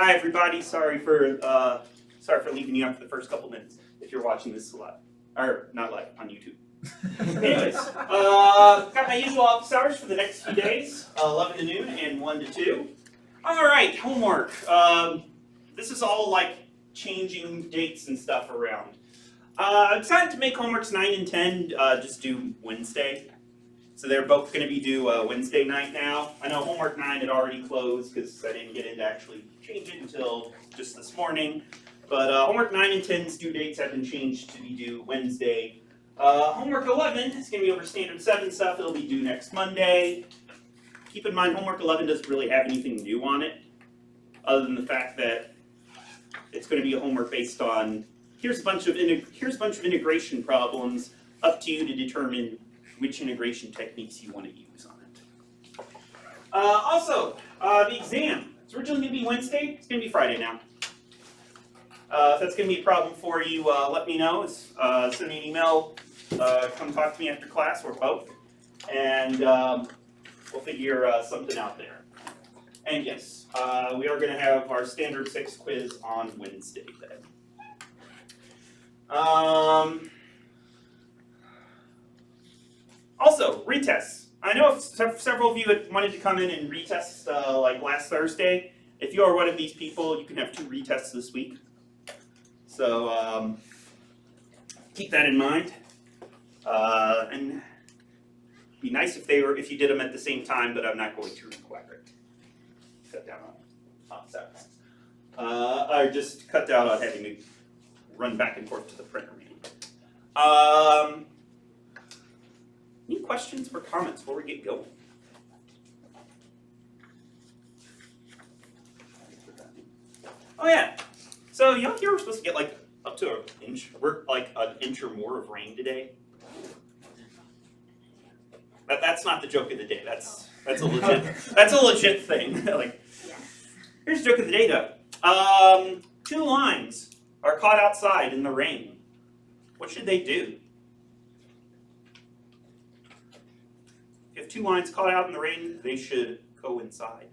Hi everybody. Sorry for leaving you out for the first couple minutes. If you're watching this live, or not live on YouTube. Anyways, got my usual office hours for the next few days, 11 to noon and 1 to 2. All right, homework. This is all like changing dates and stuff around. I decided to make homeworks 9 and 10 just do Wednesday. So they're both going to be due Wednesday night now. I know homework 9 had already closed because I didn't get into actually change it until just this morning. But homework 9 and 10's due dates have been changed to be due Wednesday. Homework 11 is going to be over standard 7 stuff. It'll be due next Monday. Keep in mind, homework 11 doesn't really have anything new on it, other than the fact that it's going to be a homework based on here's a bunch of integration problems, up to you to determine which integration techniques you want to use on it. Also, the exam. It's originally going to be Wednesday. It's going to be Friday now. If that's going to be a problem for you, let me know. Send me an email. Come talk to me after class or both. And we'll figure something out there. And yes, we are going to have our standard 6 quiz on Wednesday then. Also, retests. I know several of you had wanted to come in and retest like last Thursday. If you are one of these people, you can have 2 retests this week. So keep that in mind. And it'd be nice if you did them at the same time, but I'm not going to require it. Cut down on seconds. Or just cut down on having to run back and forth to the printer meeting. Any questions or comments before we get going? Oh yeah. So you know here we're supposed to get like up to an inch. We're like an inch or more of rain today. That's not the joke of the day. That's a legit thing. Like, here's the joke of the day though. 2 lines are caught outside in the rain. What should they do? If 2 lines caught out in the rain, they should coincide.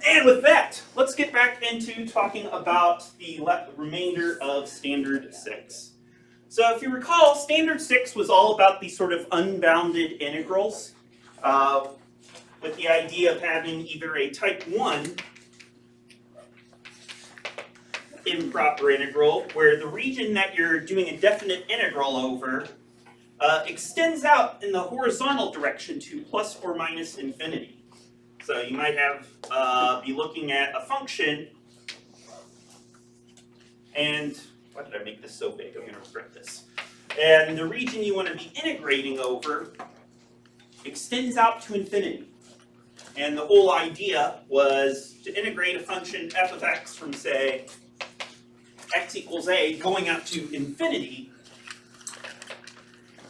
And with that, let's get back into talking about the remainder of Standard 6. So if you recall, Standard 6 was all about these sort of unbounded integrals, with the idea of having either a type 1 improper integral, where the region that you're doing a definite integral over extends out in the horizontal direction to plus or minus infinity. So you might have be looking at a function, and why did I make this so big? I'm going to regret this. And the region you want to be integrating over extends out to infinity. And the whole idea was to integrate a function f of x from, say, x equals a going out to infinity,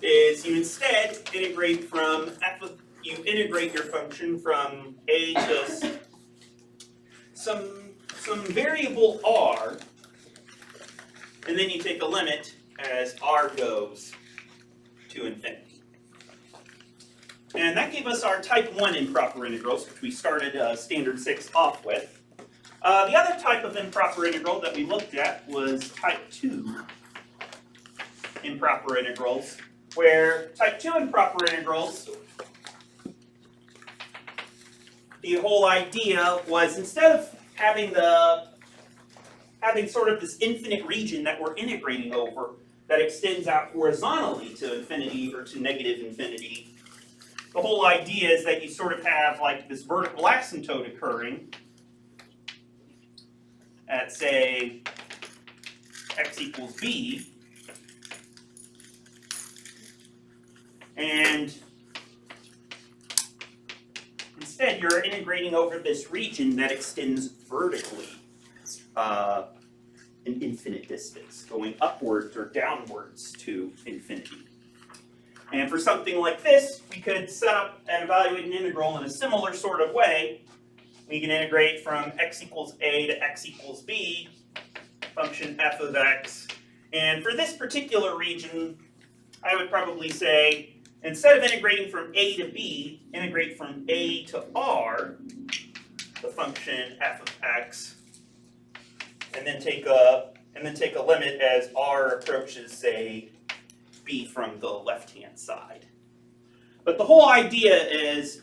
is you instead integrate from you integrate your function from a to some variable r, and then you take a limit as r goes to infinity. And that gave us our type 1 improper integrals, which we started standard 6 off with. The other type of improper integral that we looked at was type 2 improper integrals, where type 2 improper integrals, the whole idea was instead of having sort of this infinite region that we're integrating over that extends out horizontally to infinity or to negative infinity, the whole idea is that you sort of have like this vertical asymptote occurring at, say, x equals b, and instead you're integrating over this region that extends vertically an infinite distance, going upwards or downwards to infinity. And for something like this, we could set up and evaluate an integral in a similar sort of way. We can integrate from x equals a to x equals b, function f of x. And for this particular region, I would probably say Instead of integrating from a to b, integrate from a to r, the function f of x, and then take a limit as r approaches, say, b from the left-hand side. But the whole idea is,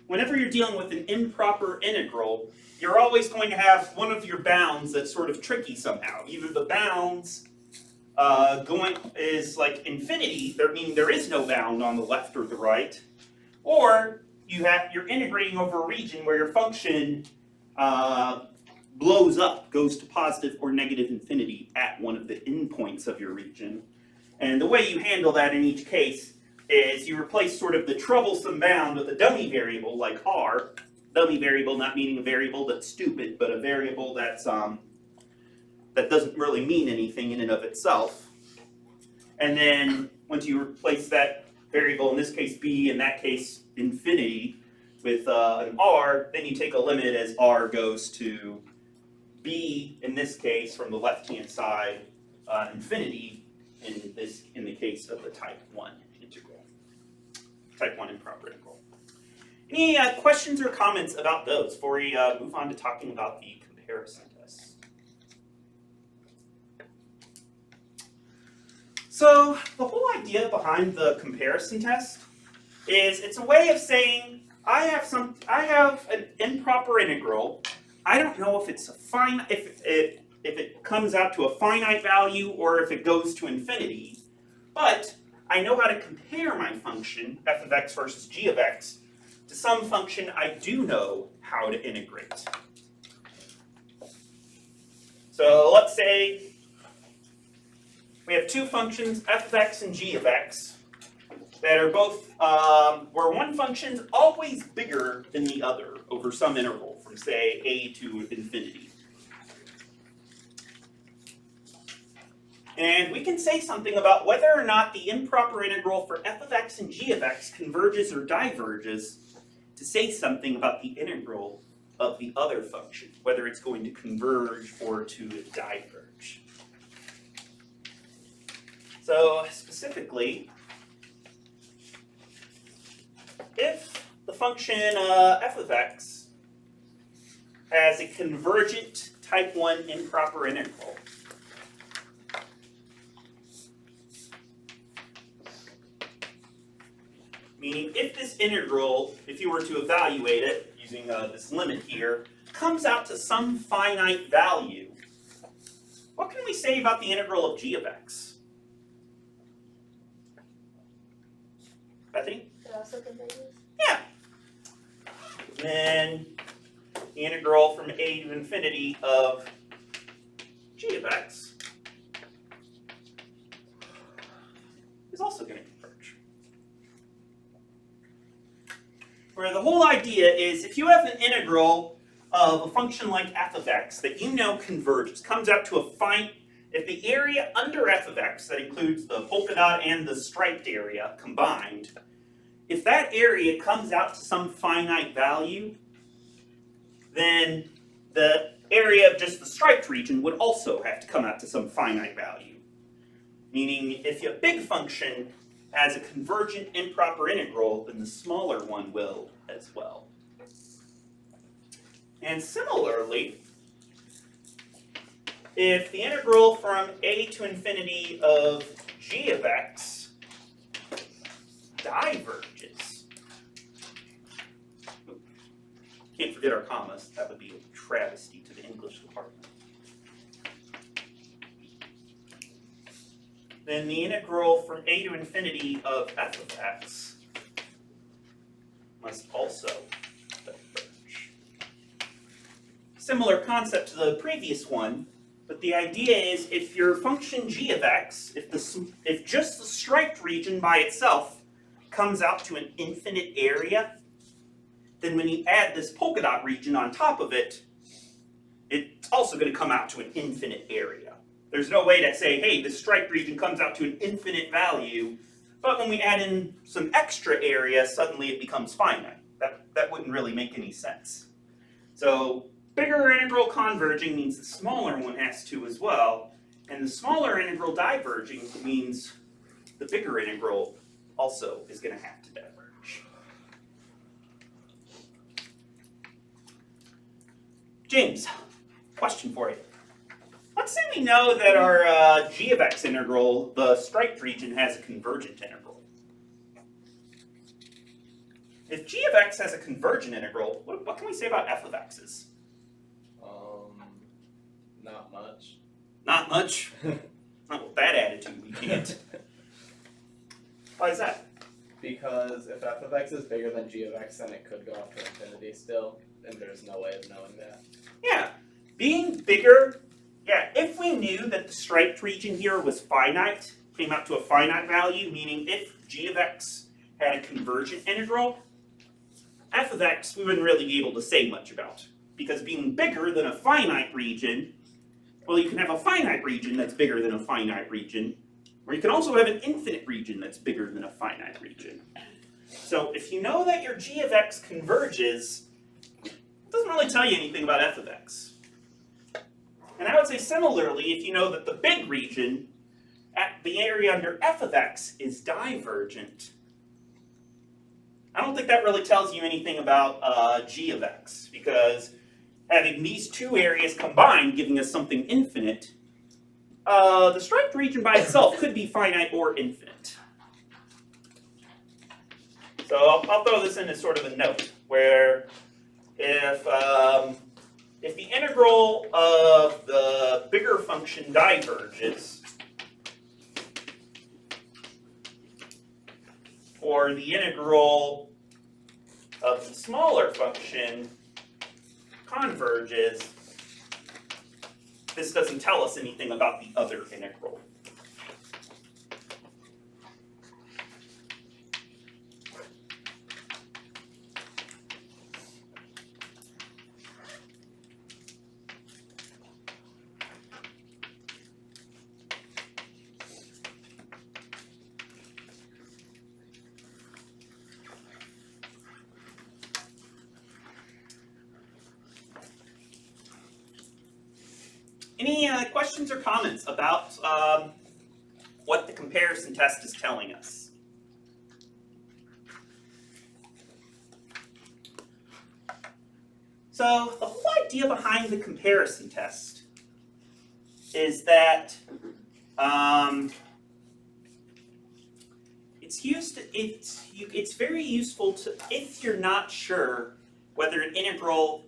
whenever you're dealing with an improper integral, you're always going to have one of your bounds that's sort of tricky somehow. Either the bounds is like infinity, meaning there is no bound on the left or the right, or you're integrating over a region where your function blows up, goes to positive or negative infinity at one of the endpoints of your region. And the way you handle that in each case is you replace sort of the troublesome bound with a dummy variable like r. Dummy variable not meaning a variable that's stupid, but a variable that's that doesn't really mean anything in and of itself. And then once you replace that variable, in this case b, in that case infinity, with an r, then you take a limit as r goes to b, in this case from the left-hand side, infinity, in the case of the type 1 integral, type 1 improper integral. Any questions or comments about those before we move on to talking about the comparison test? So the whole idea behind the comparison test is it's a way of saying I have an improper integral. I don't know if it's if it comes out to a finite value or if it goes to infinity, but I know how to compare my function f of x versus g of x to some function I do know how to integrate. So let's say we have two functions, f of x and g of x, that are both, where one function's always bigger than the other over some interval from, say, a to infinity. And we can say something about whether or not the improper integral for f of x and g of x converges or diverges to say something about the integral of the other function, whether it's going to converge or to diverge. So specifically, if the function f of x has a convergent type 1 improper integral, meaning if this integral, if you were to evaluate it using this limit here, comes out to some finite value, what can we say about the integral of g of x? Bethany? Is it also converges? Yeah. Then the integral from a to infinity of g of x is also going to converge. Where the whole idea is if you have an integral of a function like f of x that you know converges, comes out to a finite, if the area under f of x, that includes the polka dot and the striped area combined, if that area comes out to some finite value, then the area of just the striped region would also have to come out to some finite value. Meaning, if your big function has a convergent improper integral, then the smaller one will as well. And similarly, if the integral from a to infinity of g of x diverges, can't forget our commas, that would be a travesty to the English department, then the integral from a to infinity of f of x must also diverge. Similar concept to the previous one, but the idea is if your function g of x, if just the striped region by itself comes out to an infinite area, then when you add this polka dot region on top of it, it's also going to come out to an infinite area. There's no way to say, hey, this striped region comes out to an infinite value, but when we add in some extra area, suddenly it becomes finite. That wouldn't really make any sense. So bigger integral converging means the smaller one has to as well, and the smaller integral diverging means the bigger integral also is going to have to diverge. James, question for you. Let's say we know that our g of x integral, the striped region, has a convergent integral. If g of x has a convergent integral, what can we say about f of x's? Not much. Not much? Not with that attitude, we can't. Why is that? Because if f of x is bigger than g of x, then it could go up to infinity still, and there's no way of knowing that. Yeah, being bigger, yeah, if we knew that the striped region here was finite, came out to a finite value, meaning if g of x had a convergent integral, f of x we wouldn't really be able to say much about. Because being bigger than a finite region, well, you can have a finite region that's bigger than a finite region, or you can also have an infinite region that's bigger than a finite region. So if you know that your g of x converges, it doesn't really tell you anything about f of x. And I would say similarly, if you know that the big region at the area under f of x is divergent, I don't think that really tells you anything about g of x, because having these two areas combined giving us something infinite, the striped region by itself could be finite or infinite. So I'll throw this in as sort of a note, where if the integral of the bigger function diverges, or the integral of the smaller function converges, this doesn't tell us anything about the other integral. Any questions or comments about what the comparison test is telling us? So the whole idea behind the comparison test is that it's very useful to, if you're not sure whether an integral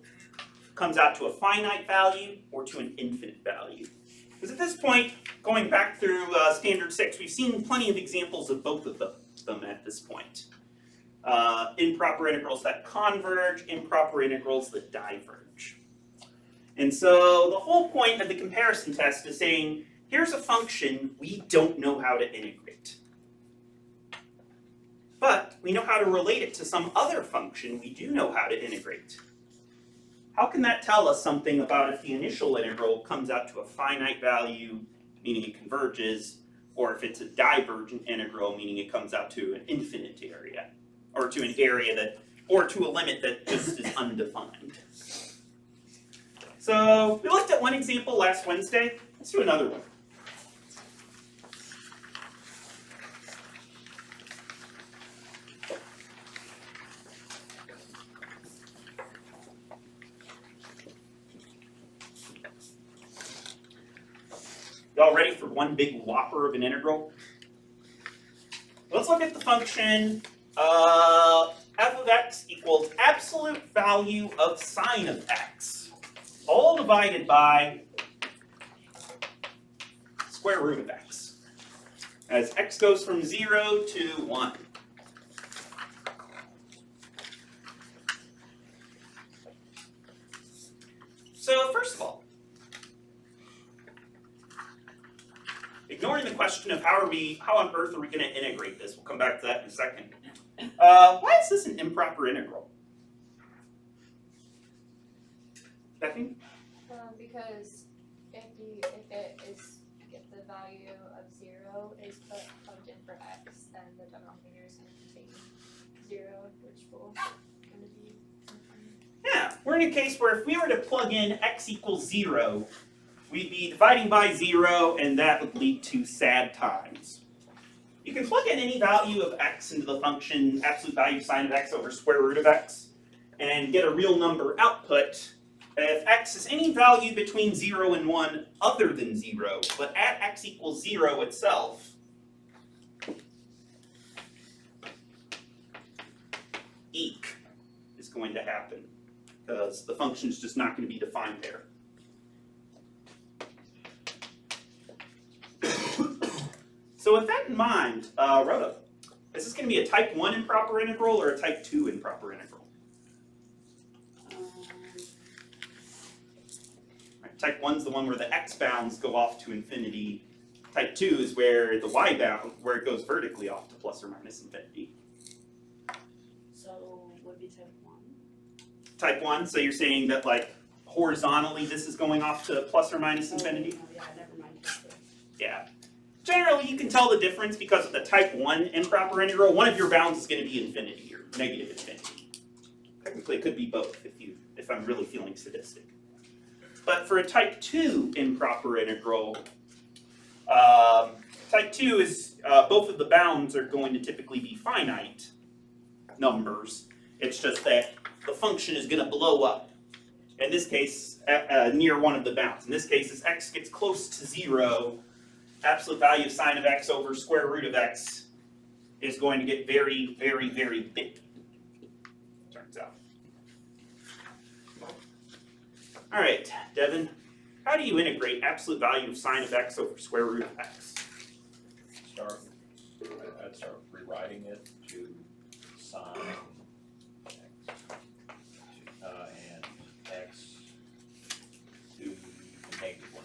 comes out to a finite value or to an infinite value. Because at this point, going back through Standard 6, we've seen plenty of examples of both of them at this point. Improper integrals that converge, improper integrals that diverge. And so the whole point of the comparison test is saying, here's a function we don't know how to integrate. But we know how to relate it to some other function we do know how to integrate. How can that tell us something about if the initial integral comes out to a finite value, meaning it converges, or if it's a divergent integral, meaning it comes out to an infinite area, or to an area that, or to a limit that just is undefined? So we looked at one example last Wednesday. Let's do another one. Y'all ready for one big whopper of an integral? Let's look at the function f of x equals absolute value of sine of x, all divided by square root of x, as x goes from 0 to 1. So first of all, ignoring the question of how on earth are we going to integrate this, we'll come back to that in a second. Why is this an improper integral? Stephanie? Because if the value of 0 is plugged in for x, then the denominator is going to contain 0, which will kind of be Yeah, we're in a case where if we were to plug in x equals 0, we'd be dividing by 0, and that would lead to sad times. You can plug in any value of x into the function absolute value sine of x over square root of x and get a real number output if x is any value between 0 and 1 other than 0, but at x equals 0 itself, eq is going to happen because the function is just not going to be defined there. So with that in mind, Rhoda, is this going to be a type 1 improper integral or a type 2 improper integral? Right, type 1 is the one where the x bounds go off to infinity. Type 2 is where the y bound, where it goes vertically off to plus or minus infinity. So would be type 1. Type 1, so you're saying that like horizontally this is going off to plus or minus infinity? Oh, yeah, never mind. Type 2. Yeah. Generally, you can tell the difference because of the type 1 improper integral. One of your bounds is going to be infinity or negative infinity. Technically, it could be both if I'm really feeling sadistic. But for a type 2 improper integral, type 2 is both of the bounds are going to typically be finite numbers. It's just that the function is going to blow up. In this case, near one of the bounds. In this case, as x gets close to 0, absolute value of sine of x over square root of x is going to get very, very, very big, turns out. All right, Devin, how do you integrate absolute value of sine of x over square root of x? I'd start rewriting it to sine x and x to the negative 1/2.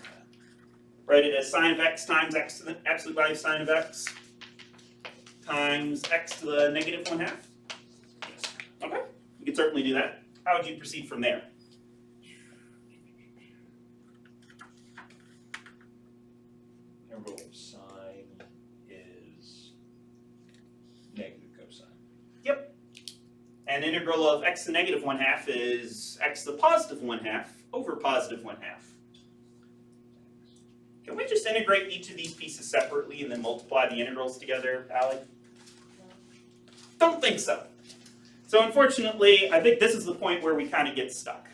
Write it as sine of x times x to the absolute value of sine of x times x to the negative 1/2? Yes. Okay, you can certainly do that. How would you proceed from there? Integral of sine is negative cosine. And integral of x to the negative 1/2 is x to the positive 1/2 over positive 1/2. Can we just integrate each of these pieces separately and then multiply the integrals together, Allie? Don't think so. So unfortunately, I think this is the point where we kind of get stuck.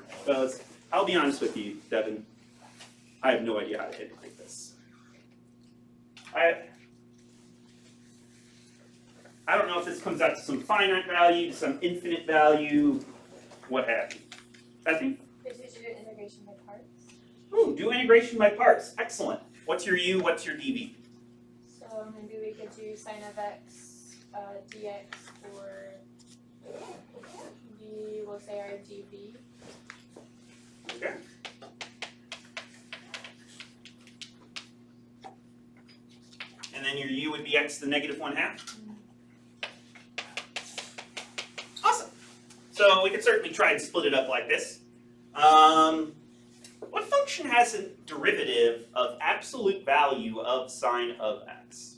Because I'll be honest with you, Devin, I have no idea how to integrate this. I don't know if this comes out to some finite value, some infinite value, what have you. Bethany? Did you do integration by parts? Ooh, do integration by parts. Excellent. What's your u, what's your dv? So maybe we could do sine of x dx or we'll say our dv. Okay. And then your u would be x to the negative 1/2? Awesome. So we could certainly try and split it up like this. What function has a derivative of absolute value of sine of x?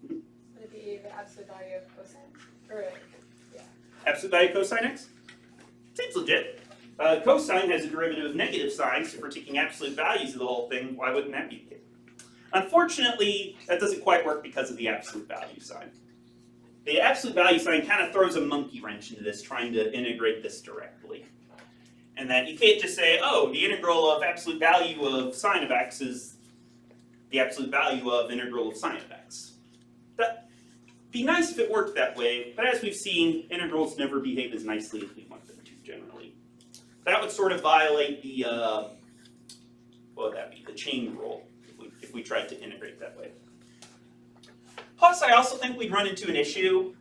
Would it be the absolute value of cosine? Or Absolute value cosine x? Seems legit. Cosine has a derivative of negative sine, so if we're taking absolute values of the whole thing, why wouldn't that be the case? Unfortunately, that doesn't quite work because of the absolute value sign. The absolute value sign kind of throws a monkey wrench into this, trying to integrate this directly. And that you can't just say, oh, the integral of absolute value of sine of x is the absolute value of integral of sine of x. That'd be nice if it worked that way, but as we've seen, integrals never behave as nicely as we want them to generally. That would sort of violate the, what would that be, the chain rule, if we tried to integrate that way. Plus, I also think we'd run into an issue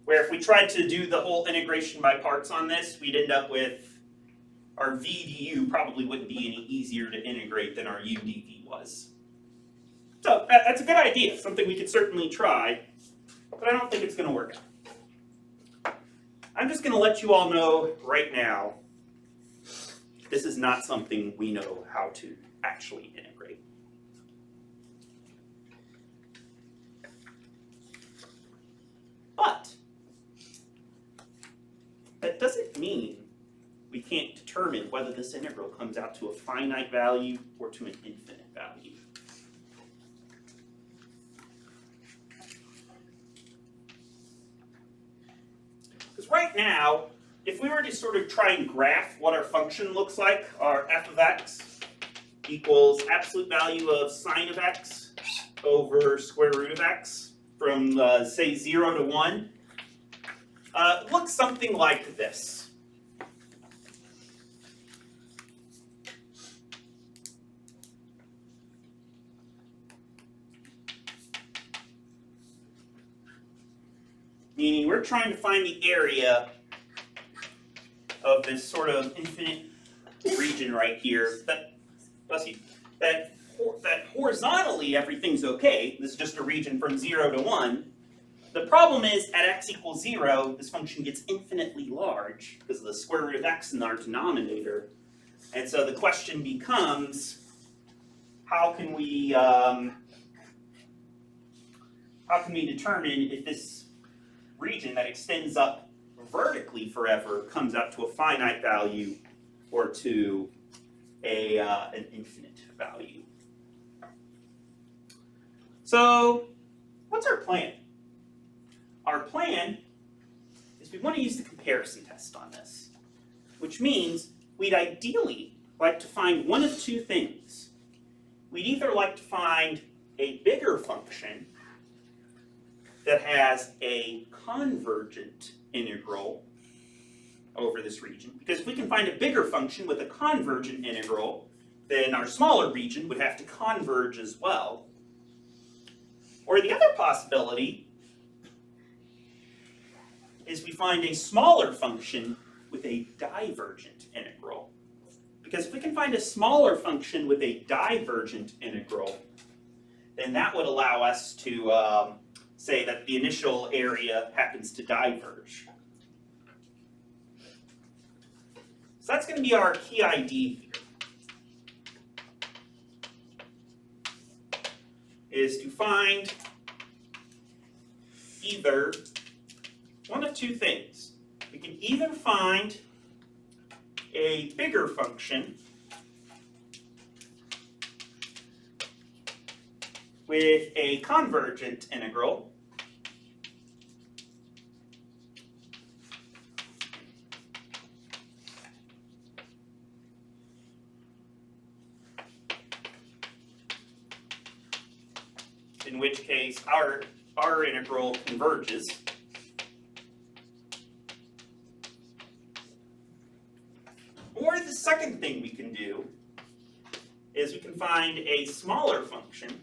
where if we tried to do the whole integration by parts on this, we'd end up with our VDU probably wouldn't be any easier to integrate than our UDV was. So that's a good idea, something we could certainly try, but I don't think it's going to work out. I'm just going to let you all know right now, this is not something we know how to actually integrate. But determine whether this integral comes out to a finite value or to an infinite value. Because right now, if we were to sort of try and graph what our function looks like, our f of x equals absolute value of sine of x over square root of x from, say, 0 to 1, it looks something like this. Meaning we're trying to find the area of this sort of infinite region right here that horizontally everything's okay. This is just a region from 0 to 1. The problem is at x equals 0, this function gets infinitely large because of the square root of x in our denominator. And so the question becomes, how can we determine if this region that extends up vertically forever comes up to a finite value or to an infinite value? So what's our plan? Our plan is we want to use the comparison test on this, which means we'd ideally like to find one of two things. We'd either like to find a bigger function that has a convergent integral over this region, because if we can find a bigger function with a convergent integral, then our smaller region would have to converge as well. Or the other possibility is we find a smaller function with a divergent integral. Because if we can find a smaller function with a divergent integral, then that would allow us to say that the initial area happens to diverge. So that's going to be our key idea here, is to find either one of two things. We can either find a bigger function with a convergent integral, in which case our integral converges. Or the second thing we can do is we can find a smaller function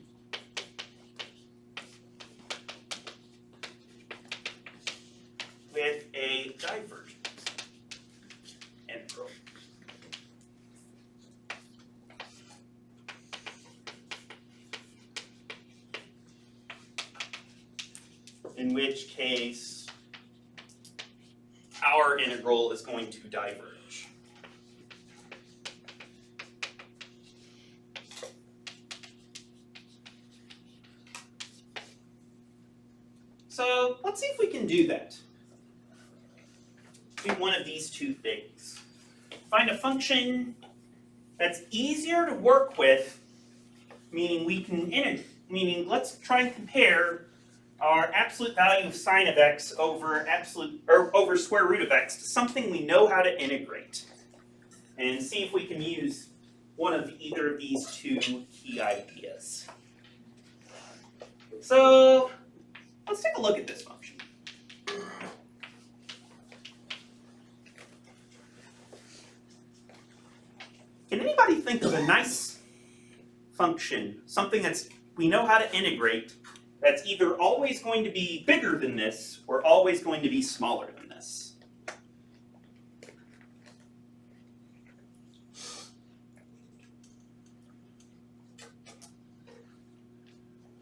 with a divergent integral. In which case our integral is going to diverge. So let's see if we can do that. Do one of these two things. Find a function that's easier to work with, meaning we can meaning let's try and compare our absolute value of sine of x over over square root of x to something we know how to integrate, and see if we can use one of either of these two key ideas. So let's take a look at this function. Can anybody think of a nice function, something that's we know how to integrate, that's either always going to be bigger than this or always going to be smaller than this?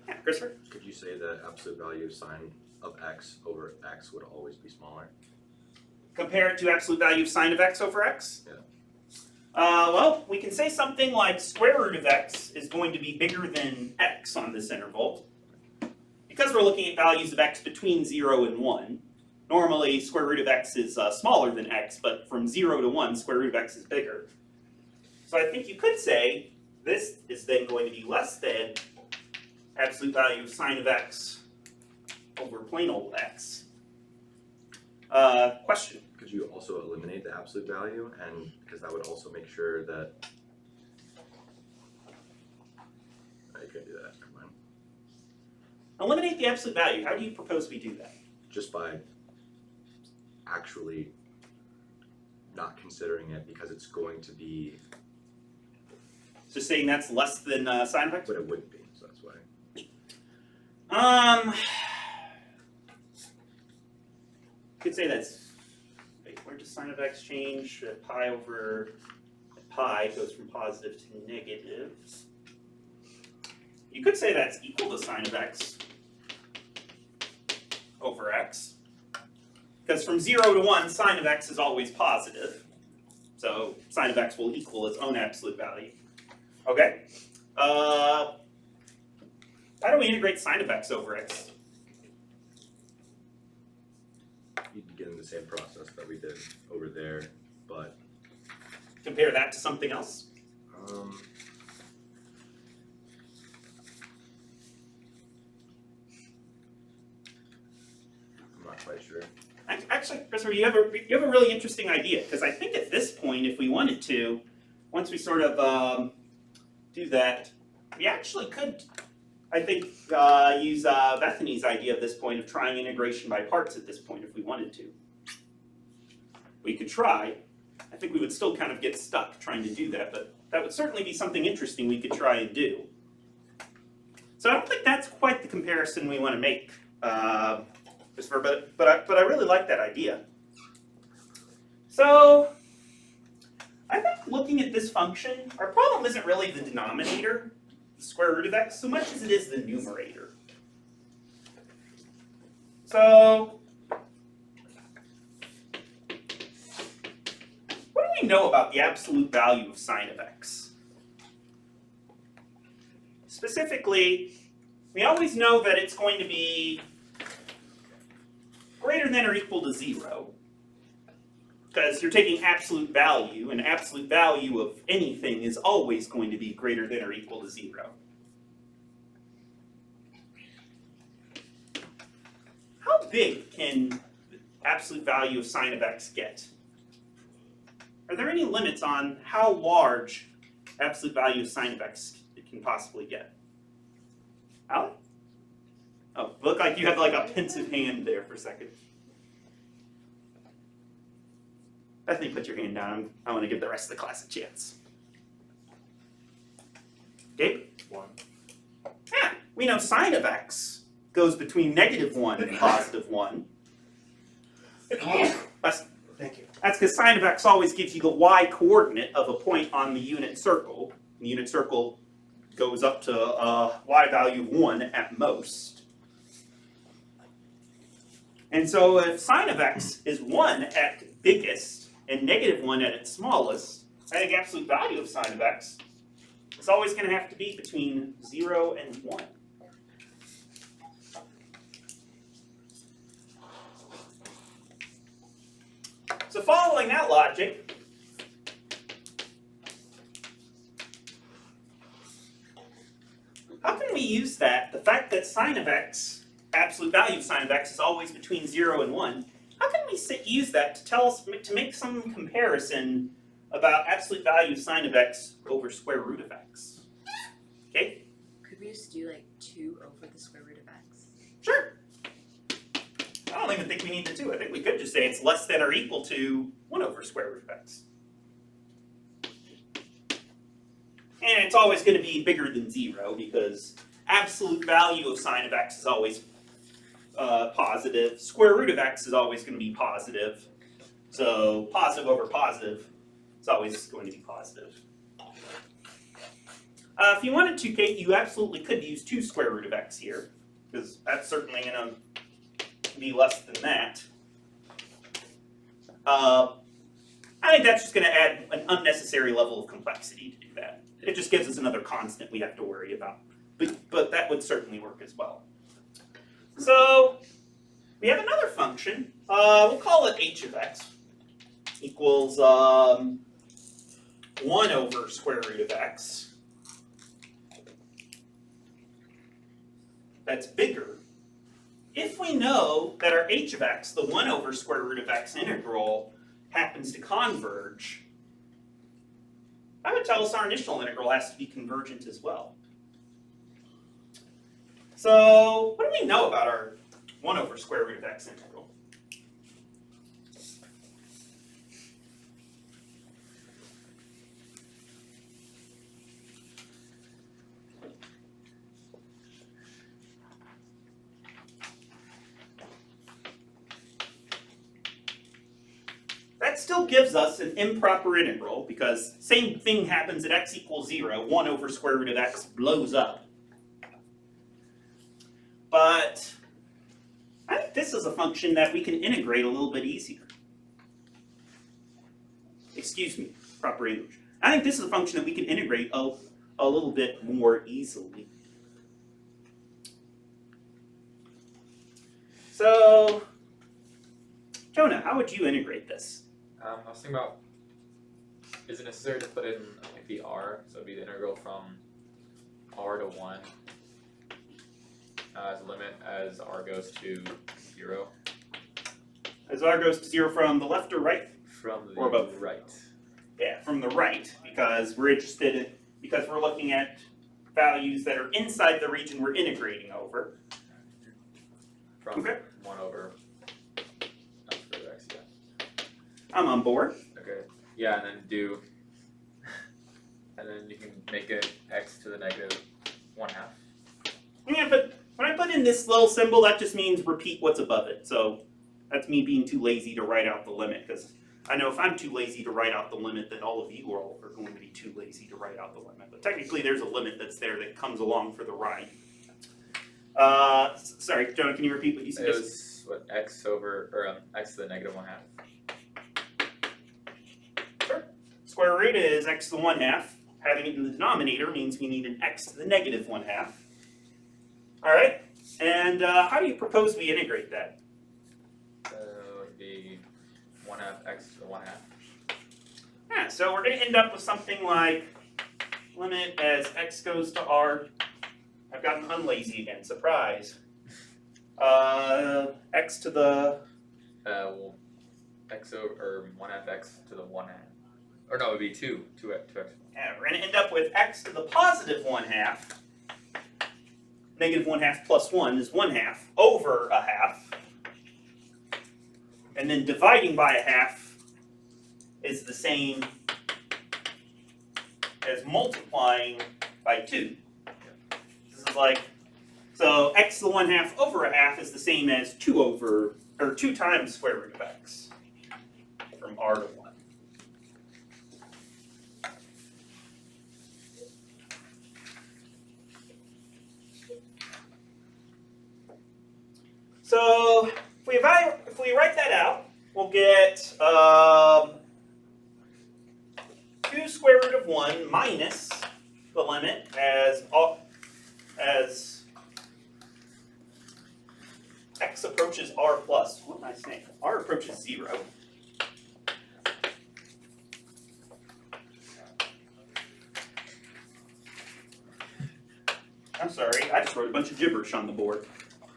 Yeah, Christopher? Could you say that absolute value of sine of x over x would always be smaller? Compare it to absolute value of sine of x over x? Yeah. Well, we can say something like square root of x is going to be bigger than x on this interval. Because we're looking at values of x between 0 and 1, normally square root of x is smaller than x, but from 0 to 1, square root of x is bigger. So I think you could say this is then going to be less than absolute value of sine of x over plain old x. Question? Could you also eliminate the absolute value, and because that would also make sure that I could do that. Never mind. Eliminate the absolute value. How do you propose we do that? Just by actually not considering it because it's going to be, Just saying that's less than sine of x? but it wouldn't be. So that's why. Could say that's, wait, where does sine of x change? Pi over pi goes from positive to negative. You could say that's equal to sine of x over x. Because from 0 to 1, sine of x is always positive. So sine of x will equal its own absolute value. Okay. How do we integrate sine of x over x? You'd begin the same process that we did over there, but Compare that to something else? um, I'm not quite sure. Actually, Christopher, you have a really interesting idea, because I think at this point, if we wanted to, once we sort of do that, we actually could, I think, use Bethany's idea at this point of trying integration by parts at this point if we wanted to. We could try. I think we would still kind of get stuck trying to do that, but that would certainly be something interesting we could try and do. So I don't think that's quite the comparison we want to make, Christopher, but I really like that idea. So I think looking at this function, our problem isn't really the denominator, the square root of x, so much as it is the numerator. So what do we know about the absolute value of sine of x? Specifically, we always know that it's going to be greater than or equal to 0. Because you're taking absolute value, and absolute value of anything is always going to be greater than or equal to 0. How big can the absolute value of sine of x get? Are there any limits on how large absolute value of sine of x it can possibly get? Alec? Oh, look like you have like a pensive hand there for a second. Bethany, put your hand down. I want to give the rest of the class a chance. Gabe? 1. Yeah, we know sine of x goes between -1 and +1. Thank you. That's because sine of x always gives you the y coordinate of a point on the unit circle. The unit circle goes up to a y value of 1 at most. And so if sine of x is 1 at biggest and -1 at its smallest, I think absolute value of sine of x is always going to have to be between 0 and 1. So following that logic, how can we use that, the fact that sine of x, absolute value of sine of x is always between 0 and 1, how can we use that to tell us, to make some comparison about absolute value of sine of x over square root of x? Okay? Could we just do like 2 over the square root of x? Sure. I don't even think we need the 2. I think we could just say it's less than or equal to 1 over square root of x. And it's always going to be bigger than 0 because absolute value of sine of x is always positive. Square root of x is always going to be positive. So positive over positive is always going to be positive. If you wanted to, Kate, you absolutely could use 2 square root of x here, because that's certainly going to be less than that. I think that's just going to add an unnecessary level of complexity to do that. It just gives us another constant we have to worry about. But that would certainly work as well. So we have another function. We'll call it h of x equals 1 over square root of x. That's bigger. If we know that our h of x, the 1 over square root of x integral, happens to converge, that would tell us our initial integral has to be convergent as well. So what do we know about our 1 over square root of x integral? That still gives us an improper integral because same thing happens at x equals 0, 1 over square root of x blows up. But I think this is a function that we can integrate a little bit easier. Excuse me, proper English. I think this is a function that we can integrate a little bit more easily. So, Jonah, how would you integrate this? I was thinking about, is it necessary to put in like the r? So it'd be the integral from r to 1 as a limit as r goes to 0. As r goes to 0 from the left or right? From the Or both. right. Yeah, from the right, because we're interested in, because we're looking at values that are inside the region we're integrating over. From Okay. 1 over square root of x, yeah. I'm on board. Okay. Yeah, and then do, and then you can make it x to the negative 1/2. Yeah, but when I put in this little symbol, that just means repeat what's above it. So that's me being too lazy to write out the limit, because I know if I'm too lazy to write out the limit, then all of you are going to be too lazy to write out the limit. But technically, there's a limit that's there that comes along for the ride. Sorry, Jonah, can you repeat what you said? It was what, x over, or x to the negative 1/2. Square root is x to the 1/2. Having it in the denominator means we need an x to the negative 1/2. All right, and how do you propose we integrate that? So it would be 1/2 x to the 1/2. Yeah, so we're going to end up with something like limit as x goes to r. I've gotten unlazy again, surprise. X to the, Well, x over, or 1/2 x to the 1/2. Or no, it would be 2x. yeah, we're going to end up with x to the positive 1/2. Negative 1/2 plus 1 is 1/2 over 1/2. And then dividing by 1/2 is the same as multiplying by 2. This is like, so x to the 1/2 over 1/2 is the same as 2 times square root of x from r to 1. So if we write that out, we'll get 2 square root of 1 minus the limit as x approaches r plus. What am I saying? R approaches 0. I'm sorry, I just wrote a bunch of gibberish on the board.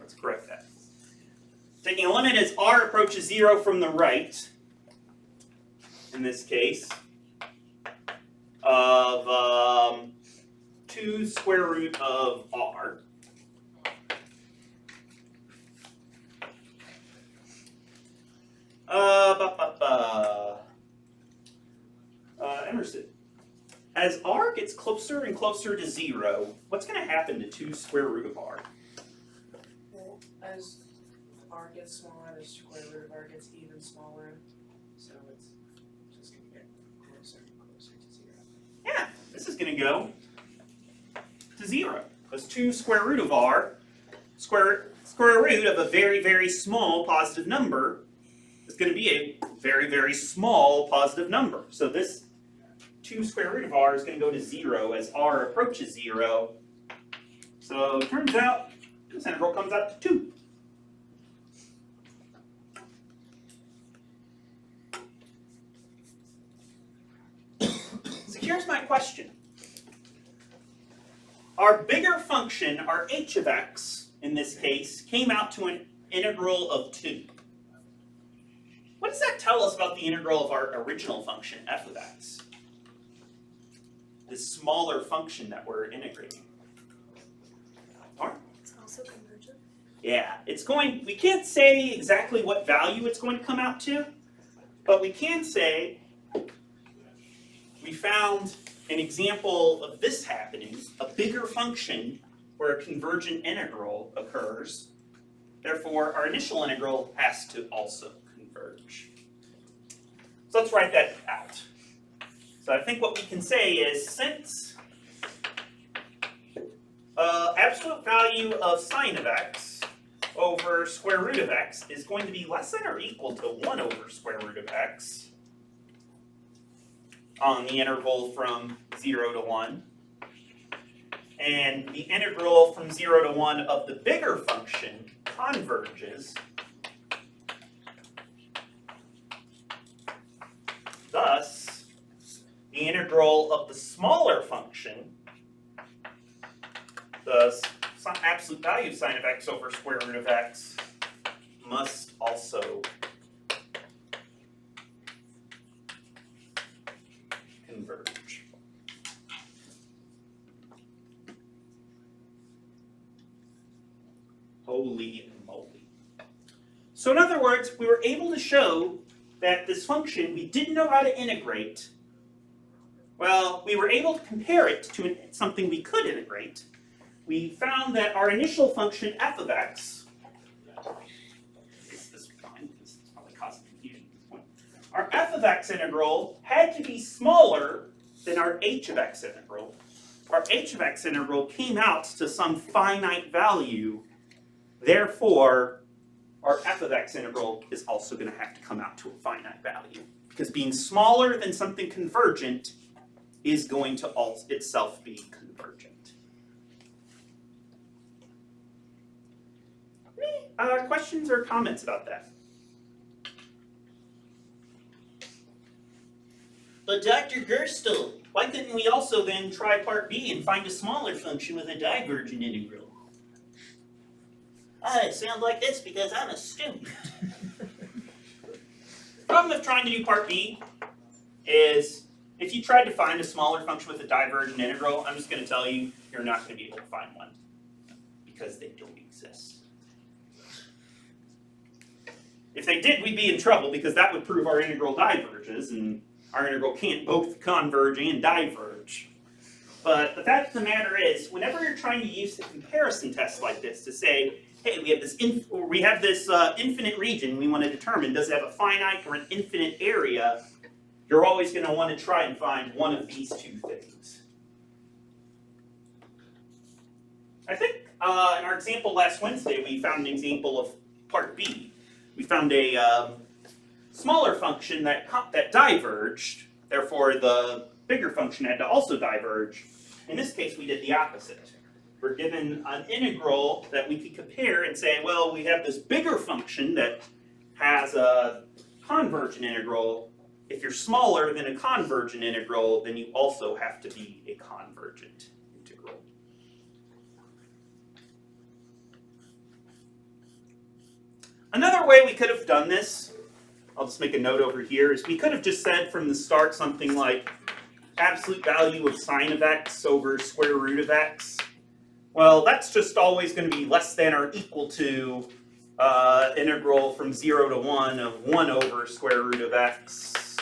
Let's correct that. Taking a limit as r approaches 0 from the right, in this case, of 2 square root of r. Emerson, as r gets closer and closer to 0, what's going to happen to 2 square root of r? Well, as r gets smaller, the square root of r gets even smaller, so it's just gonna get closer and closer to 0. Yeah, this is going to go to 0. Because 2 square root of r, square root of a very, very small positive number is going to be a very, very small positive number. So this 2 square root of r is going to go to 0 as r approaches 0. So it turns out this integral comes out to 2. my question. Our bigger function, our h of x, in this case, came out to an integral of 2. What does that tell us about the integral of our original function, f of x? This smaller function that we're integrating. It's also convergent. Yeah, we can't say exactly what value it's going to come out to, but we can say we found an example of this happening, a bigger function where a convergent integral occurs. Therefore, our initial integral has to also converge. So let's write that out. So I think what we can say is, since absolute value of sine of x over square root of x is going to be less than or equal to 1 over square root of x on the interval from 0 to 1, and the integral from 0 to 1 of the bigger function converges, thus the integral of the smaller function, the absolute value of sine of x over square root of x, must also converge. Holy moly. So in other words, we were able to show that this function we didn't know how to integrate. Well, we were able to compare it to something we could integrate. We found that our initial function f of x, this is fine, this is probably causing confusion at this point. Our f of x integral had to be smaller than our h of x integral. Our h of x integral came out to some finite value. Therefore, our f of x integral is also going to have to come out to a finite value. Because being smaller than something convergent is going to itself be convergent. Any questions or comments about that? But Dr. Gerstle, why couldn't we also then try part B and find a smaller function with a divergent integral? I sound like this because I'm a student. Problem with trying to do part B is if you tried to find a smaller function with a divergent integral, I'm just going to tell you, you're not going to be able to find one because they don't exist. If they did, we'd be in trouble because that would prove our integral diverges, and our integral can't both converge and diverge. But the fact of the matter is, whenever you're trying to use the comparison test like this to say, hey, we have this infinite region we want to determine, does it have a finite or an infinite area, you're always going to want to try and find one of these two things. I think in our example last Wednesday, we found an example of part B. We found a smaller function that diverged, therefore the bigger function had to also diverge. In this case, we did the opposite. We're given an integral that we could compare and say, well, we have this bigger function that has a convergent integral. If you're smaller than a convergent integral, then you also have to be a convergent integral. Another way we could have done this, I'll just make a note over here, is we could have just said from the start something like absolute value of sine of x over square root of x. Well, that's just always going to be less than or equal to integral from 0 to 1 of 1 over square root of x,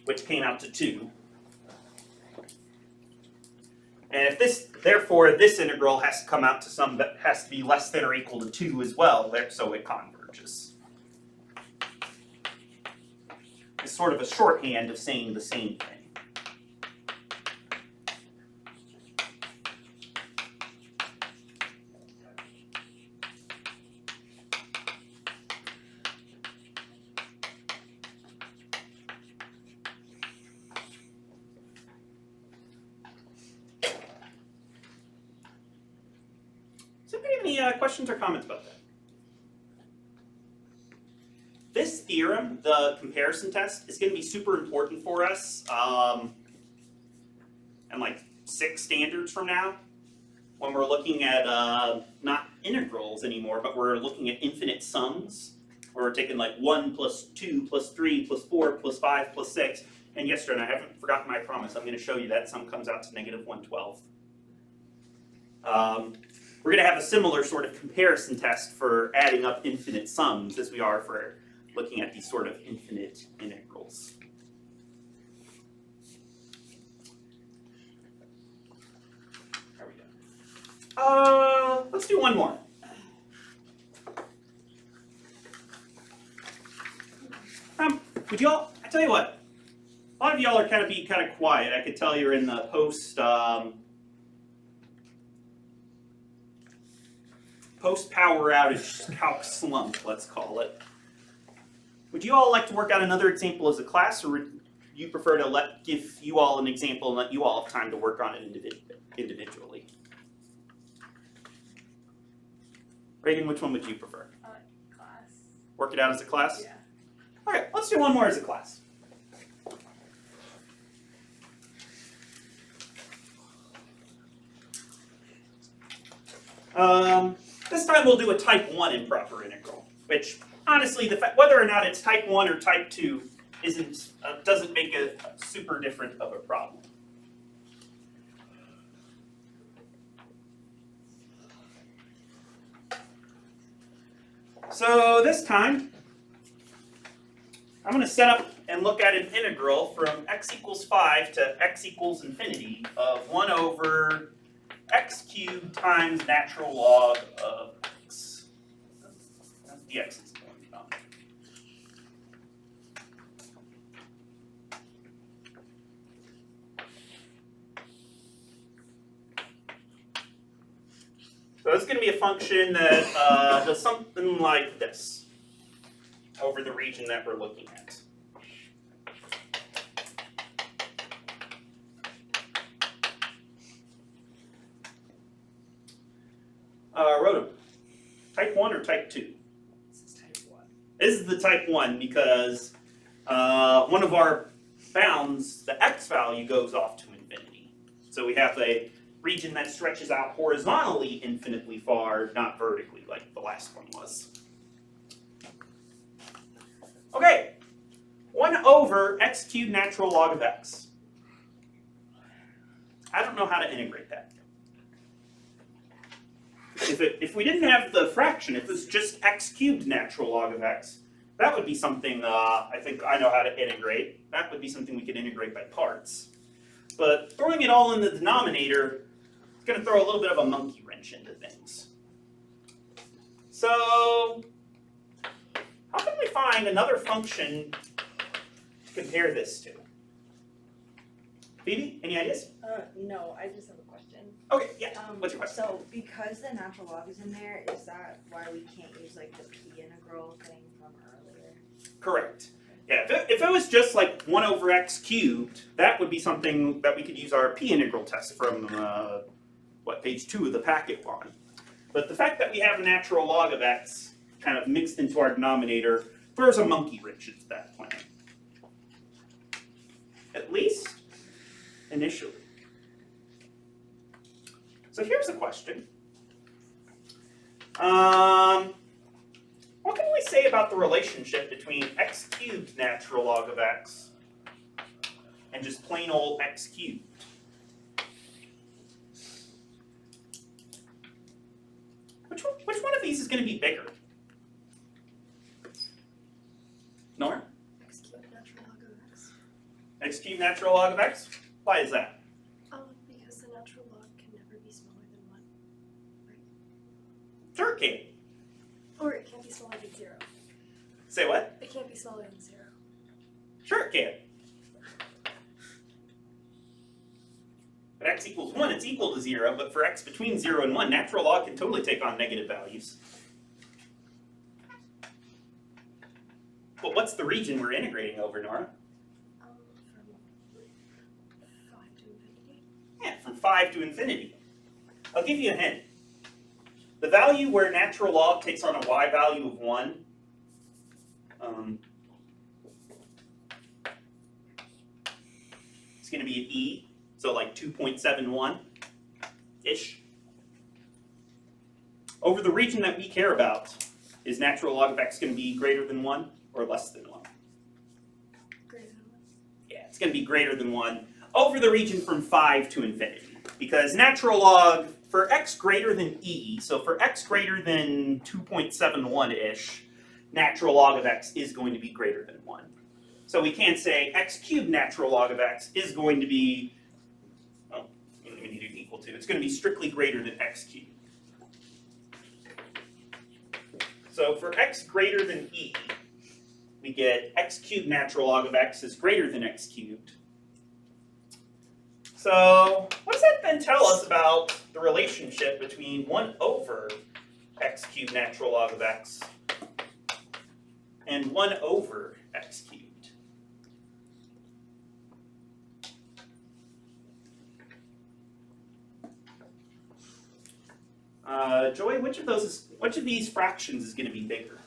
which came out to 2. And if therefore this integral has to come out to some that has to be less than or equal to 2 as well, so it converges. It's sort of a shorthand of saying the same thing. Does anybody have any questions or comments about that? This theorem theorem, the comparison test, is going to be super important for us. And like 6 standards from now, when we're looking at not integrals anymore, but we're looking at infinite sums, where we're taking like 1 plus 2 plus 3 plus 4 plus 5 plus 6. And yes, Jordan, I haven't forgotten my promise. I'm going to show you that sum comes out to negative 112. We're going to have a similar sort of comparison test for adding up infinite sums as we are for looking at these sort of infinite integrals. How are we doing? Let's do one more. Would y'all? I tell you what. A lot of y'all are kind of quiet. I could tell you're in the post power outage calc slump, let's call it. Would you all like to work out another example as a class, or would you prefer to give you all an example and let you all have time to work on it individually? Reagan, which one would you prefer? Class. Work it out as a class? Yeah. Alright, let's do one more as a class. This time we'll do a type 1 improper integral, which honestly, whether or not it's type 1 or type 2 doesn't make a super different of a problem. So this time, I'm going to set up and look at an integral from x equals 5 to x equals infinity of 1 over x cubed times natural log of x. That's the x is going on. So it's going to be a function that does something like this over the region that we're looking at. Rotom, type 1 or type 2? This is type 1. This is the type 1 because one of our bounds, the x value, goes off to infinity. So we have a region that stretches out horizontally infinitely far, not vertically like the last one was. Okay, 1 over x cubed natural log of x. I don't know how to integrate that. If we didn't have the fraction, if it was just x cubed natural log of x, that would be something I think I know how to integrate. That would be something we could integrate by parts. But throwing it all in the denominator is going to throw a little bit of a monkey wrench into things. So how can we find another function to compare this to? Phoebe, any ideas? No, I just have a question. Okay, yeah. What's your question? So because the natural log is in there, is that why we can't use like the p integral thing from earlier? Correct. Yeah, if it was just like 1 over x cubed, that would be something that we could use our p integral test from, page 2 of the packet on. But the fact that we have a natural log of x kind of mixed into our denominator throws a monkey wrench into that plan. At least initially. So here's a question. What can we say about the relationship between x cubed natural log of x and just plain old x cubed? Which one of these is going to be bigger? Nora? X cubed natural log of x. X cubed natural log of x? Why is that? Because the natural log can never be smaller than 1. Sure it can. Or it can't be smaller than 0. Say what? It can't be smaller than 0. Sure it can. But x equals 1, it's equal to 0, but for x between 0 and 1, natural log can totally take on negative values. But what's the region we're integrating over, Nora? From 5 to infinity. Yeah, from 5 to infinity. I'll give you a hint. The value where natural log takes on a y value of 1, is going to be an E, so like 2.71-ish. Over the region that we care about, is natural log of x going to be greater than 1 or less than 1? Yeah, it's going to be greater than 1 over the region from 5 to infinity. Because natural log, for x greater than e, so for x greater than 2.71-ish, natural log of x is going to be greater than 1. So we can't say x cubed natural log of x is going to be, oh, we don't even need to equal to, it's going to be strictly greater than x cubed. So for x greater than e, we get x cubed natural log of x is greater than x cubed. So what does that then tell us about the relationship between 1 over x cubed natural log of x and 1 over x cubed? Joy, which of these fractions is going to be bigger?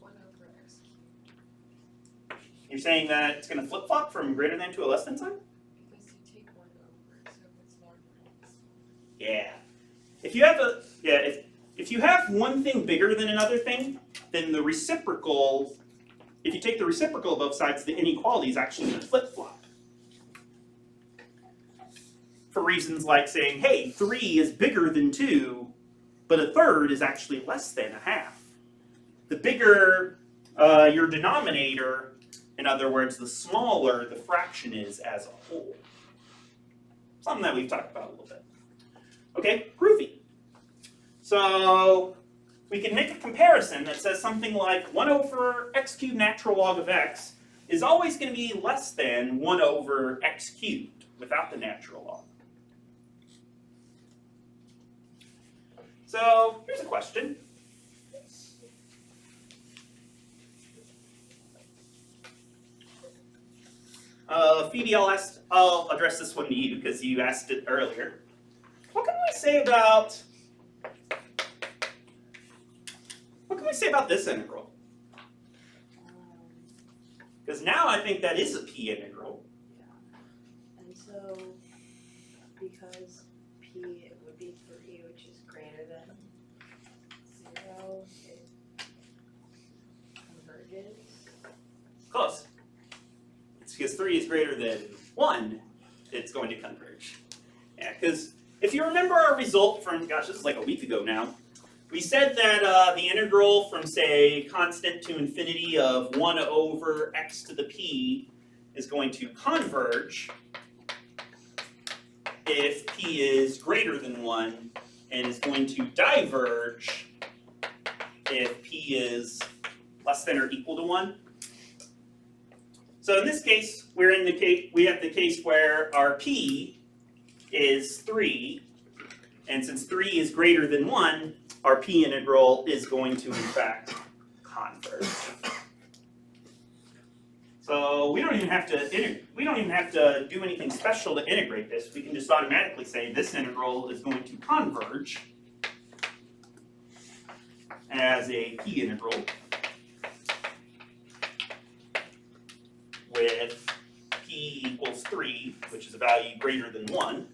1 over x cubed. You're saying that it's going to flip-flop from greater than to a less than sign? Because you take 1 over, so it's more than x. Yeah. If you have one thing bigger than another thing, then the reciprocal, if you take the reciprocal of both sides, the inequality is actually going to flip-flop. For reasons like saying, hey, 3 is bigger than 2, but a third is actually less than a half. The bigger your denominator, in other words, the smaller the fraction is as a whole. Something that we've talked about a little bit. Okay, groovy. So we can make a comparison that says something like 1 over x cubed natural log of x is always going to be less than 1 over x cubed without the natural log. So here's a question. Phoebe, I'll address this one to you because you asked it earlier. What can we say about this integral? Because now I think that is a p integral. And so, because p would be 3, which is greater than 0, it converges. Close. It's because 3 is greater than 1, it's going to converge. Yeah, because if you remember our result from, gosh, this is like a week ago now, we said that the integral from, say, constant to infinity of 1 over x to the p is going to converge if p is greater than 1, and is going to diverge if p is less than or equal to 1. So in this case, we have the case where our p is 3, and since 3 is greater than 1, our p integral is going to in fact converge. So we don't even have to do anything special to integrate this. We can just automatically say this integral is going to converge as a p integral with p equals 3, which is a value greater than 1.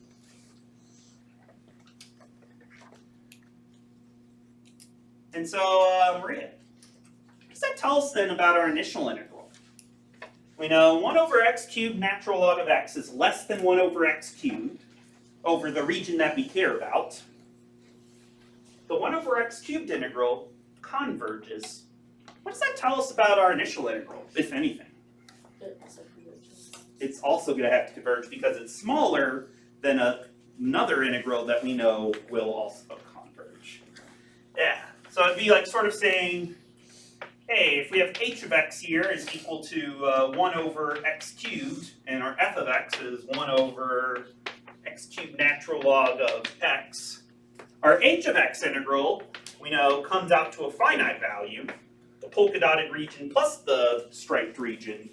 And so, Maria, what does that tell us then about our initial integral? We know 1 over x cubed natural log of x is less than 1 over x cubed over the region that we care about. The 1 over x cubed integral converges. What does that tell us about our initial integral, if anything? It's also going to have to converge because it's smaller than another integral that we know will also converge. Yeah, so it'd be like sort of saying, hey, if we have h of x here is equal to 1 over x cubed, and our f of x is 1 over x cubed natural log of x, our h of x integral, we know, comes out to a finite value, the polka dotted region plus the striped region.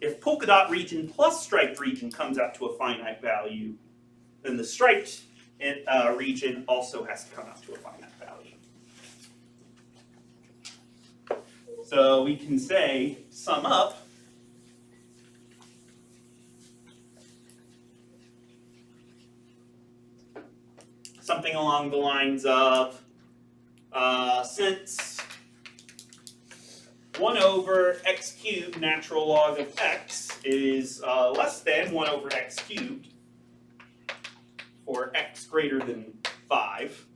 If polka dot region plus striped region comes out to a finite value, then the striped region also has to come out to a finite value. So we can say, sum up, something along the lines of, since 1 over x cubed natural log of x is less than 1 over x cubed for x greater than 5,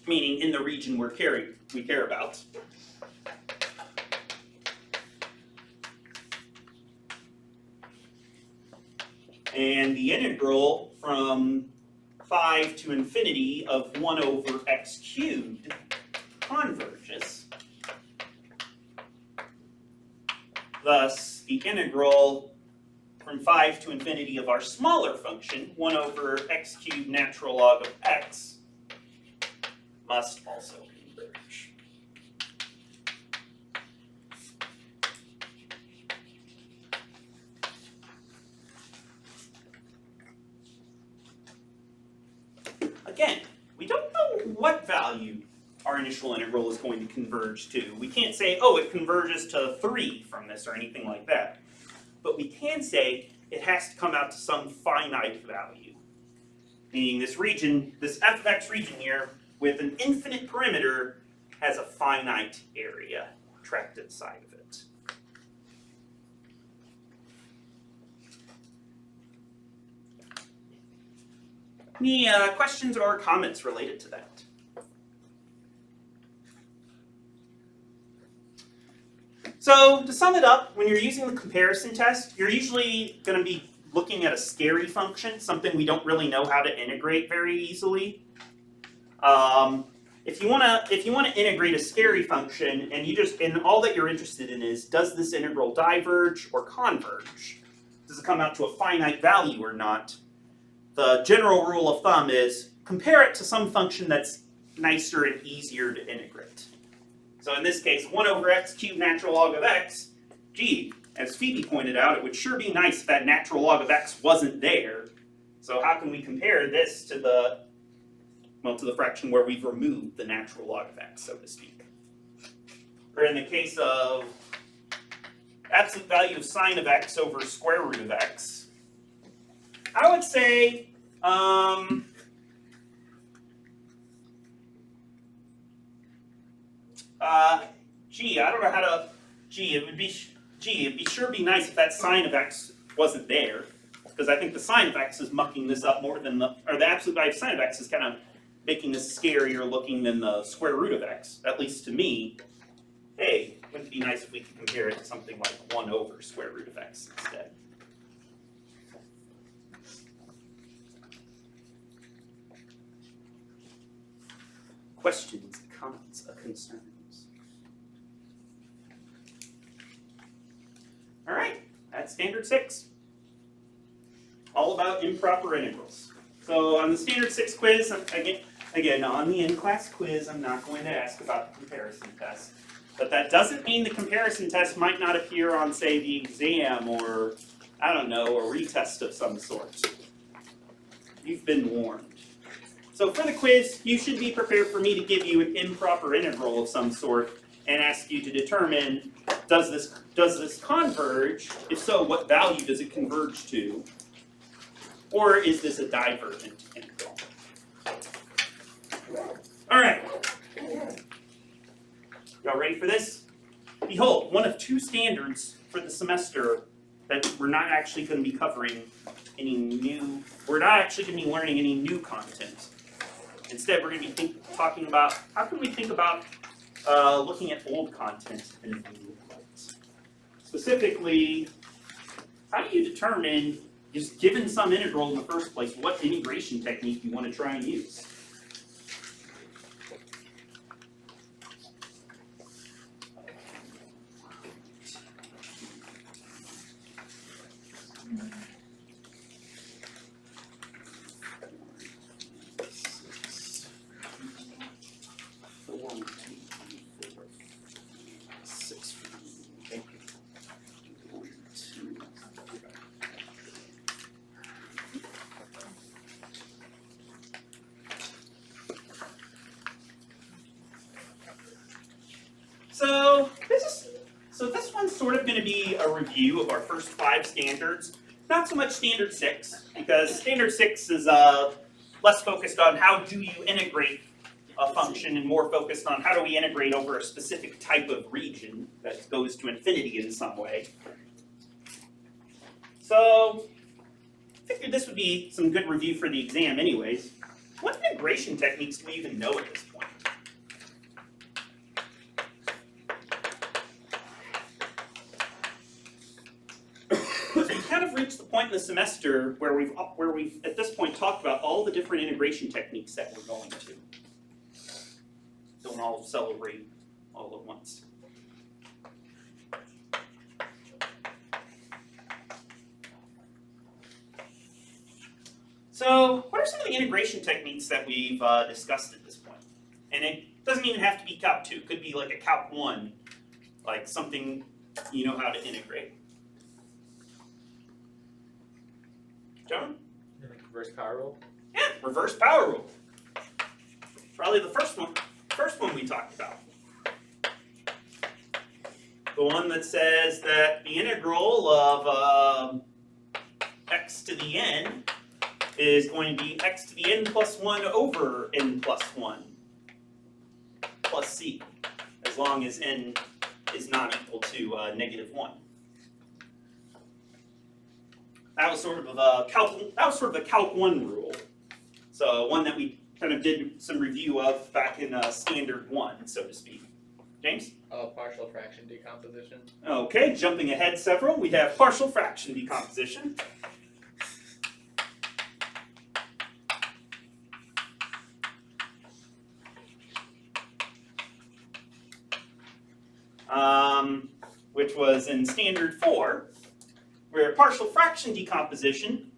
meaning in the region we care about. And the integral from 5 to infinity of 1 over x cubed converges. Thus, the integral from 5 to infinity of our smaller function, 1 over x cubed natural log of x, must also converge. Again, we don't know what value our initial integral is going to converge to. We can't say, oh, it converges to 3 from this or anything like that. But we can say it has to come out to some finite value. Meaning this region, this f of x region here, with an infinite perimeter, has a finite area trapped inside of it. Any questions or comments related to that? So to sum it up, when you're using the comparison test, you're usually going to be looking at a scary function, something we don't really know how to integrate very easily. If you want to integrate a scary function, and all that you're interested in is, does this integral diverge or converge? Does it come out to a finite value or not? The general rule of thumb is compare it to some function that's nicer and easier to integrate. So in this case, 1 over x cubed natural log of x, gee, as Phoebe pointed out, it would sure be nice if that natural log of x wasn't there. So how can we compare this to the fraction where we've removed the natural log of x, so to speak? Or in the case of absolute value of sine of x over square root of x, I would say, I don't know how to, it'd be sure be nice if that sine of x wasn't there, because I think the sine of x is mucking this up more than the absolute value of sine of x is kind of making this scarier looking than the square root of x, at least to me. Hey, wouldn't it be nice if we could compare it to something like 1 over square root of x instead? Questions, comments, concerns? All right, that's standard 6. All about improper integrals. So on the standard 6 quiz, again, on the in-class quiz, I'm not going to ask about the comparison test. But that doesn't mean the comparison test might not appear on, say, the exam or, I don't know, a retest of some sort. You've been warned. So for the quiz, you should be prepared for me to give you an improper integral of some sort and ask you to determine, does this converge? If so, what value does it converge to? Or is this a divergent integral? All right. Y'all ready for this? Behold, one of 2 standards for the semester that we're not actually going to be covering we're not actually going to be learning any new content. Instead, we're going to be talking about how can we think about looking at old content in a new light. Specifically, how do you determine, just given some integral in the first place, what integration technique you want to try and use? So this one's sort of going to be a review of our first 5 standards. Not so much standard 6, because standard 6 is less focused on how do you integrate a function and more focused on how do we integrate over a specific type of region that goes to infinity in some way. So I figured this would be some good review for the exam anyways. What integration techniques do we even know at this point? We kind of reached the point in the semester where we've at this point talked about all the different integration techniques that we're going to. Don't all celebrate all at once. So, what are some of the integration techniques that we've discussed at this point? And it doesn't even have to be Calc 2. It could be like a Calc 1, like something you know how to integrate. John? Reverse power rule. Yeah, reverse power rule. Probably the first one we talked about. The one that says that the integral of x to the n is going to be x to the n plus 1 over n plus 1 plus c, as long as n is not equal to -1. That was sort of a Calc 1 rule. So one that we kind of did some review of back in Standard 1, so to speak. James? Partial fraction decomposition. Okay, jumping ahead several, we have partial fraction decomposition. Which was in Standard 4, where partial fraction decomposition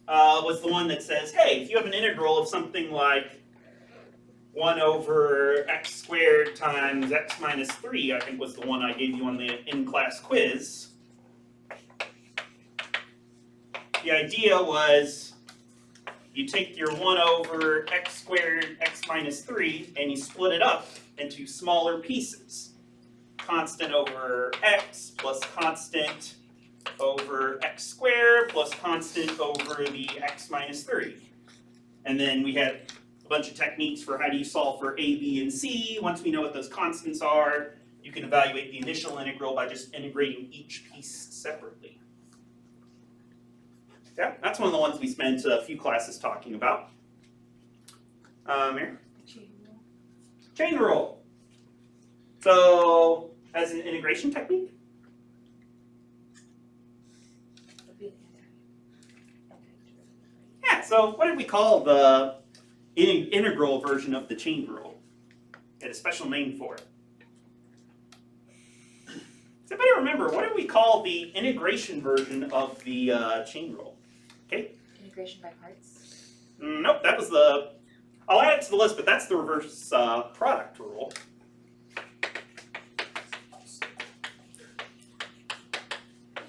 was the one that says, hey, if you have an integral of something like 1 over x squared times x minus 3, I think was the one I gave you on the in-class quiz. The idea was you take your 1 over x squared x minus 3 and you split it up into smaller pieces. Constant over x plus constant over x squared plus constant over the x minus 3. And then we had a bunch of techniques for how do you solve for a, b, and c. Once we know what those constants are, you can evaluate the initial integral by just integrating each piece separately. Yeah, that's one of the ones we spent a few classes talking about. Mary? Chain rule. So, as an integration technique? Yeah, so what did we call the integral version of the chain rule? We had a special name for it. Does anybody remember, what did we call the integration version of the chain rule? Okay? Integration by parts. Nope, that was the, I'll add it to the list, but that's the reverse product rule.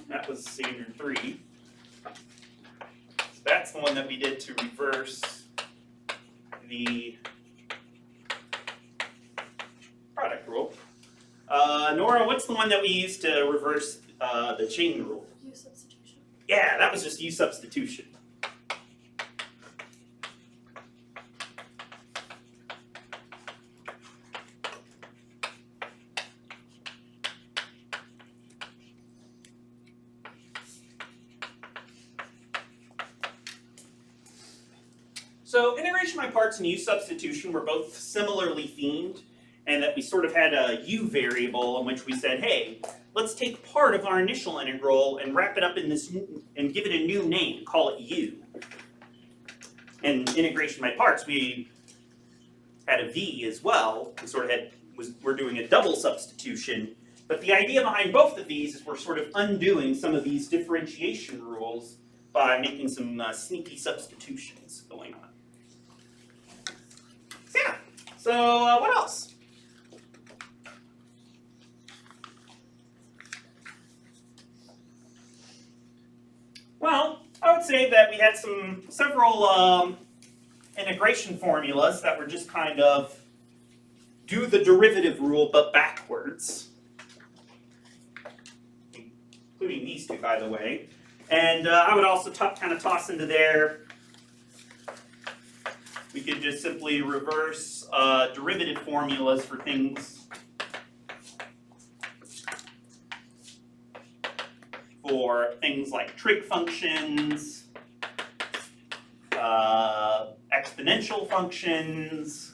That was Standard 3. So that's the one that we did to reverse the product rule. Nora, what's the one that we used to reverse the chain rule? U substitution. Yeah, that was just U substitution. So integration by parts and U substitution were both similarly themed, and that we sort of had a U variable in which we said, hey, let's take part of our initial integral and wrap it up in this and give it a new name, call it U. And integration by parts, we had a V as well. We sort of we're doing a double substitution. But the idea behind both of these is we're sort of undoing some of these differentiation rules by making some sneaky substitutions going on. So yeah, so what else? Well, I would say that we had several integration formulas that were just kind of do the derivative rule but backwards, including these two, by the way. And I would also kind of toss into there We could just simply reverse derivative formulas for things like trig functions, exponential functions,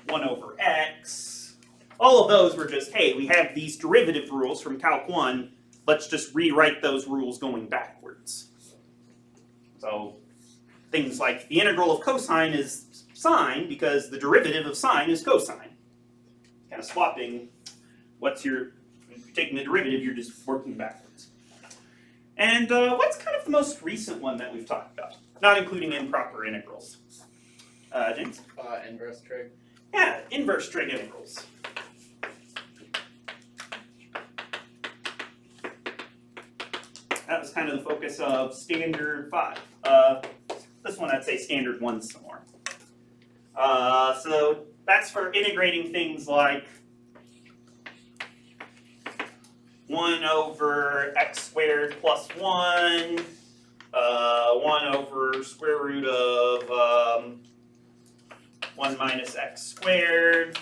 1 over x. All of those were just, hey, we have these derivative rules from Calc 1, let's just rewrite those rules going backwards. So things like the integral of cosine is sine because the derivative of sine is cosine. Kind of swapping if you're taking the derivative, you're just working backwards. And what's kind of the most recent one that we've talked about? Not including improper integrals. James? Inverse trig. Yeah, inverse trig integrals. That was kind of the focus of standard 5. This one I'd say standard 1 some more. So that's for integrating things like 1 over x squared plus 1, 1 over square root of 1 minus x squared.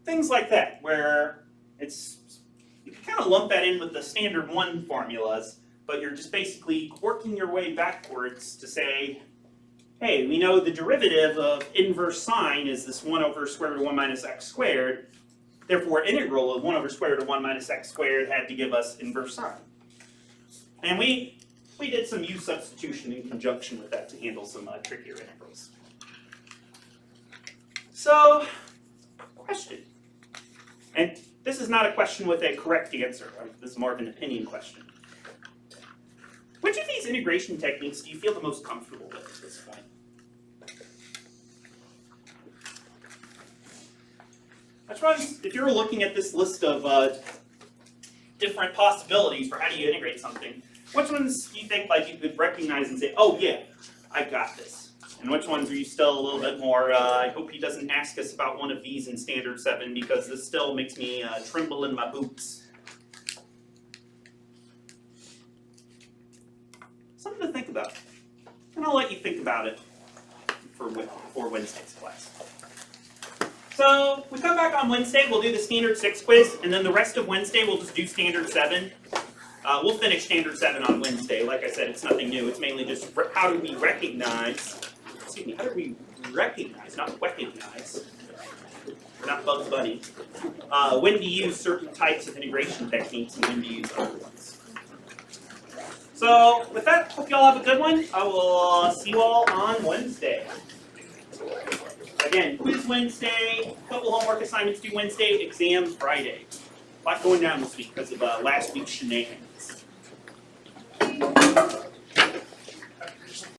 Things like that, where you can kind of lump that in with the standard 1 formulas, but you're just basically working your way backwards to say, hey, we know the derivative of inverse sine is this 1 over square root of 1 minus x squared. Therefore, integral of 1 over square root of 1 minus x squared had to give us inverse sine. And we did some u substitution in conjunction with that to handle some trickier integrals. So, question. And this is not a question with a correct answer. This is more of an opinion question. Which of these integration techniques do you feel the most comfortable with at this point? Which ones, if you're looking at this list of different possibilities for how do you integrate something, which ones do you think like you could recognize and say, oh yeah, I got this? And which ones are you still a little bit more, I hope he doesn't ask us about one of these in Standard 7 because this still makes me tremble in my boots. Something to think about. And I'll let you think about it for Wednesday's class. So we come back on Wednesday, we'll do the Standard 6 quiz, and then the rest of Wednesday we'll just do Standard 7. We'll finish Standard 7 on Wednesday. Like I said, it's nothing new. It's mainly just how do we recognize, how do we recognize, not recognize, we're not Bugs Bunny, when to use certain types of integration techniques and when to use other ones. So with that, hope you all have a good one. I will see you all on Wednesday. Again, quiz Wednesday, couple homework assignments due Wednesday, exam Friday. A lot going down this week because of last week's shenanigans.